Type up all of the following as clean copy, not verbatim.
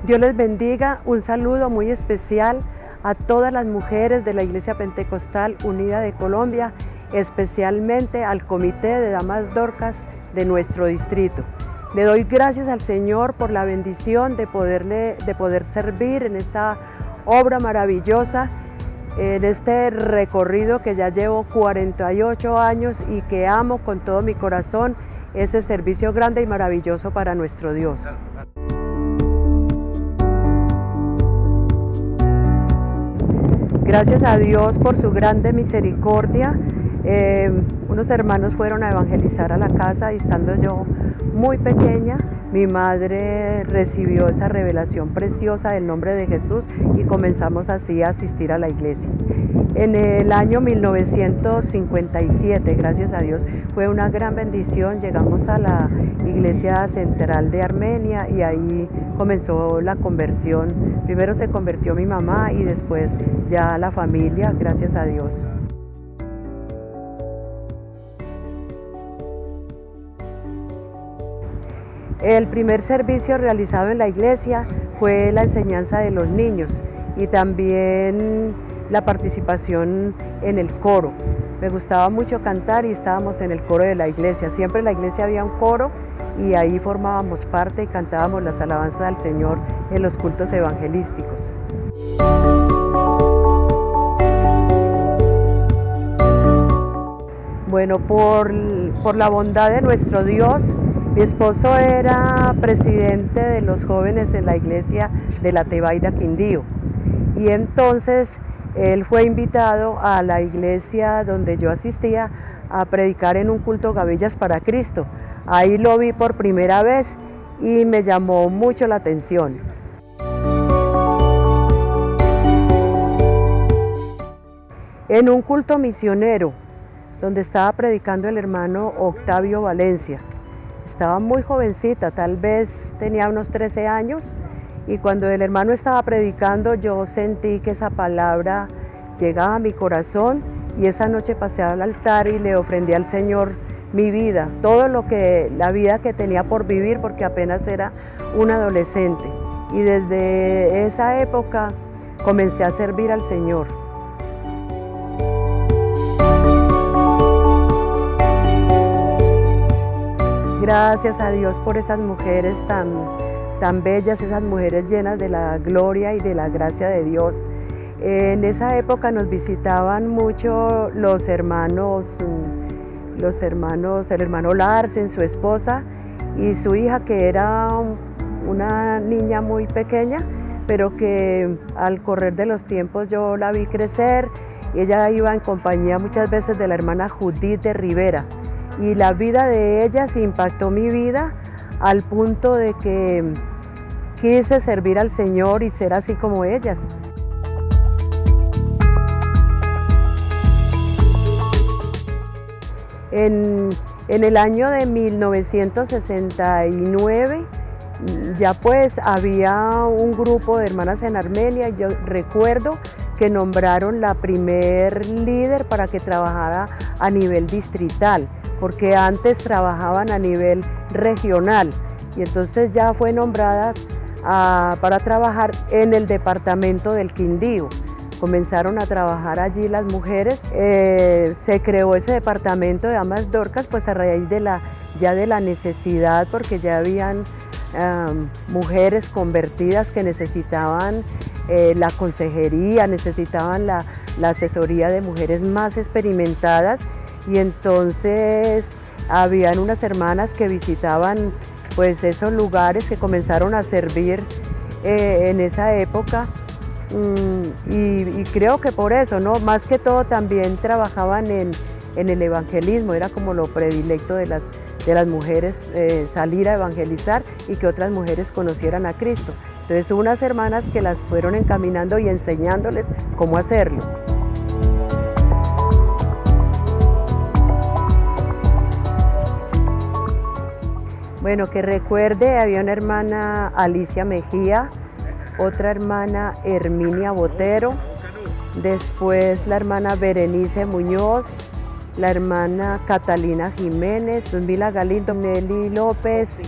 Dios les bendiga, un saludo muy especial a todas las mujeres de la Iglesia Pentecostal Unida de Colombia, especialmente al Comité de Damas Dorcas de nuestro distrito. Le doy gracias al Señor por la bendición de poder servir en esta obra maravillosa, en este recorrido que ya llevo 48 años y que amo con todo mi corazón, ese servicio grande y maravilloso para nuestro Dios. Gracias a Dios por su grande misericordia, unos hermanos fueron a evangelizar a la casa y estando yo muy pequeña, mi madre recibió esa revelación preciosa del nombre de Jesús y comenzamos así a asistir a la iglesia. En el año 1957, gracias a Dios, fue una gran bendición, llegamos a la iglesia central de Armenia y ahí comenzó la conversión. Primero se convirtió mi mamá y después ya la familia, gracias a Dios. El primer servicio realizado en la iglesia fue la enseñanza de los niños y también la participación en el coro. Me gustaba mucho cantar y estábamos en el coro de la iglesia. Siempre en la iglesia había un coro y ahí formábamos parte y cantábamos las alabanzas al Señor en los cultos evangelísticos. Bueno, por la bondad de nuestro Dios, mi esposo era presidente de los jóvenes en la iglesia de la Tebaida Quindío y entonces él fue invitado a la iglesia donde yo asistía a predicar en un culto Gavillas para Cristo. Ahí lo vi por primera vez y me llamó mucho la atención. En un culto misionero donde estaba predicando el hermano Octavio Valencia. Estaba muy jovencita, tal vez tenía unos 13 años, y cuando el hermano estaba predicando yo sentí que esa palabra llegaba a mi corazón y esa noche pasé al altar y le ofrendí al Señor mi vida, la vida que tenía por vivir porque apenas era un adolescente. Y desde esa época comencé a servir al Señor. Gracias a Dios por esas mujeres tan bellas, esas mujeres llenas de la gloria y de la gracia de Dios. En esa época nos visitaban mucho el hermano Larsen, su esposa y su hija, que era una niña muy pequeña, pero que al correr de los tiempos yo la vi crecer y ella iba en compañía muchas veces de la hermana Judith de Rivera. Y la vida de ellas impactó mi vida al punto de que quise servir al Señor y ser así como ellas. En el año de 1969 ya pues había un grupo de hermanas en Armenia y yo recuerdo que nombraron la primer líder para que trabajara a nivel distrital, porque antes trabajaban a nivel regional y entonces ya fue nombrada para trabajar en el departamento del Quindío. Comenzaron a trabajar allí las mujeres, se creó ese departamento de Damas Dorcas pues a raíz de la necesidad, porque ya habían mujeres convertidas que necesitaban la consejería, necesitaban la asesoría de mujeres más experimentadas. Y entonces habían unas hermanas que visitaban pues esos lugares, que comenzaron a servir en esa época y creo que por eso, ¿no? Más que todo también trabajaban en el evangelismo, era como lo predilecto de las mujeres, salir a evangelizar y que otras mujeres conocieran a Cristo. Entonces hubo unas hermanas que las fueron encaminando y enseñándoles cómo hacerlo. Bueno, que recuerde, había una hermana Alicia Mejía, otra hermana Herminia Botero, después la hermana Berenice Muñoz, la hermana Catalina Jiménez, Ludmila Galindo, Nelly López,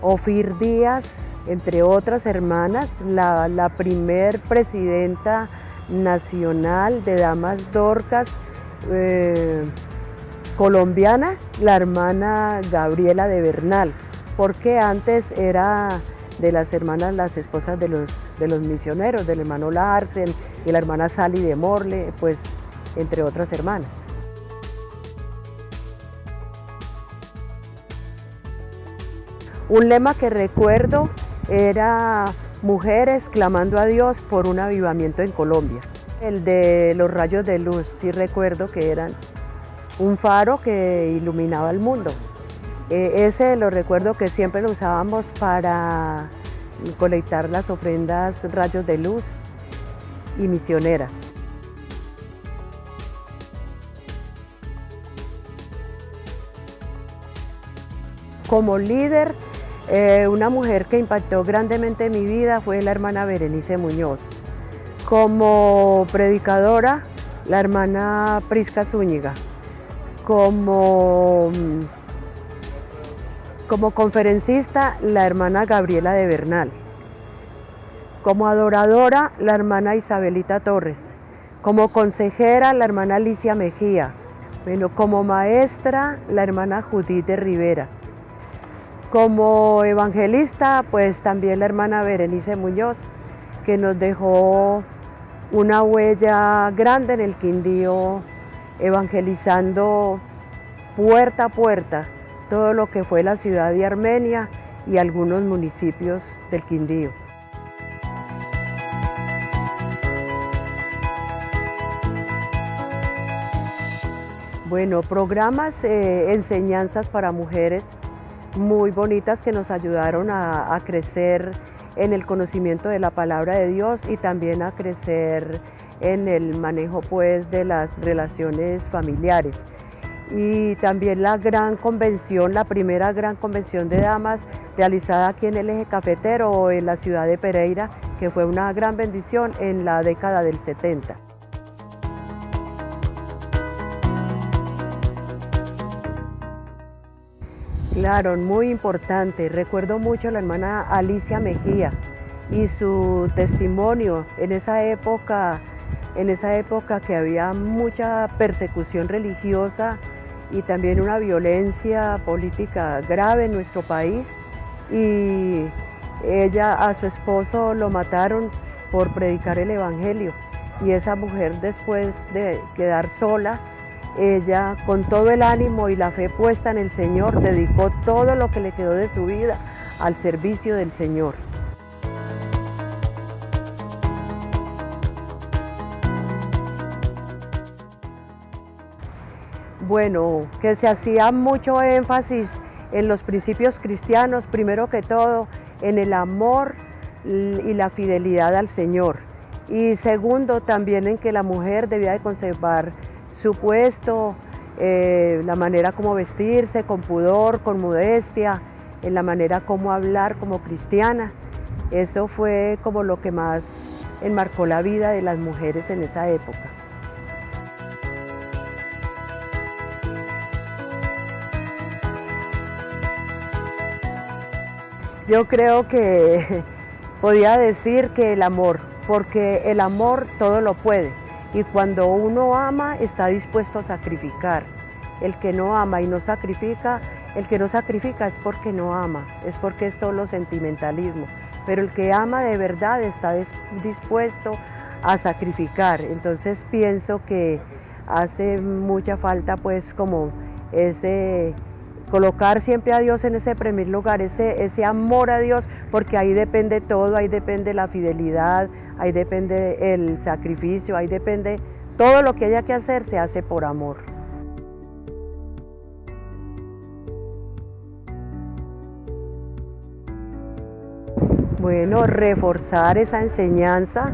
Ofir Díaz, entre otras hermanas, la primer presidenta nacional de Damas Dorcas colombiana, la hermana Gabriela de Bernal, porque antes era de las hermanas, las esposas de los misioneros, del hermano Larsen y la hermana Sally de Morle, pues entre otras hermanas. Un lema que recuerdo era mujeres clamando a Dios por un avivamiento en Colombia. El de los rayos de luz, sí recuerdo que eran un faro que iluminaba el mundo. Ese lo recuerdo que siempre lo usábamos para colectar las ofrendas rayos de luz y misioneras. Como líder, una mujer que impactó grandemente mi vida fue la hermana Berenice Muñoz. Como predicadora, la hermana Prisca Zúñiga. Como conferencista, la hermana Gabriela de Bernal. Como adoradora, la hermana Isabelita Torres. Como consejera, la hermana Alicia Mejía. Bueno, como maestra, la hermana Judith de Rivera. Como evangelista, pues también la hermana Berenice Muñoz, que nos dejó una huella grande en el Quindío, evangelizando puerta a puerta todo lo que fue la ciudad de Armenia y algunos municipios del Quindío. Bueno, programas, enseñanzas para mujeres muy bonitas que nos ayudaron a crecer en el conocimiento de la palabra de Dios y también a crecer en el manejo pues de las relaciones familiares. Y también la gran convención, la primera gran convención de damas realizada aquí en el Eje Cafetero en la ciudad de Pereira, que fue una gran bendición en la década del 70. Claro, muy importante. Recuerdo mucho a la hermana Alicia Mejía y su testimonio en esa época que había mucha persecución religiosa y también una violencia política grave en nuestro país. Y ella, a su esposo lo mataron por predicar el evangelio. Y esa mujer, después de quedar sola, ella, con todo el ánimo y la fe puesta en el Señor, dedicó todo lo que le quedó de su vida al servicio del Señor. Bueno, que se hacía mucho énfasis en los principios cristianos, primero que todo, en el amor y la fidelidad al Señor. Y segundo, también en que la mujer debía de conservar su puesto, la manera como vestirse, con pudor, con modestia, en la manera como hablar como cristiana. Eso fue como lo que más enmarcó la vida de las mujeres en esa época. Yo creo que podía decir que el amor, porque el amor todo lo puede. Y cuando uno ama, está dispuesto a sacrificar. El que no ama y no sacrifica, el que no sacrifica es porque no ama, es porque es solo sentimentalismo. Pero el que ama de verdad está dispuesto a sacrificar. Entonces pienso que hace mucha falta pues como colocar siempre a Dios en ese primer lugar, ese amor a Dios, porque ahí depende todo, ahí depende la fidelidad, ahí depende el sacrificio, ahí depende todo lo que haya que hacer, se hace por amor. Bueno, reforzar esa enseñanza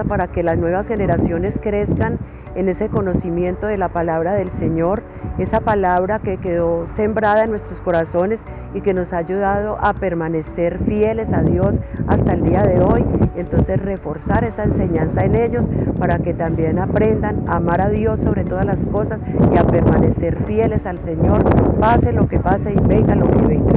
para que las nuevas generaciones crezcan en ese conocimiento de la palabra del Señor, esa palabra que quedó sembrada en nuestros corazones y que nos ha ayudado a permanecer fieles a Dios hasta el día de hoy. Entonces reforzar esa enseñanza en ellos para que también aprendan a amar a Dios sobre todas las cosas y a permanecer fieles al Señor, pase lo que pase y venga lo que venga.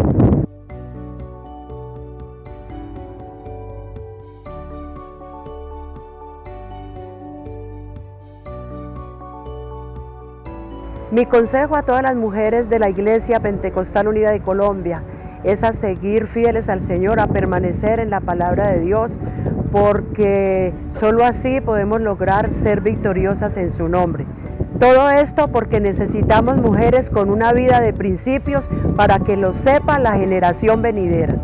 Mi consejo a todas las mujeres de la Iglesia Pentecostal Unida de Colombia es a seguir fieles al Señor, a permanecer en la palabra de Dios, porque solo así podemos lograr ser victoriosas en su nombre. Todo esto porque necesitamos mujeres con una vida de principios para que lo sepa la generación venidera.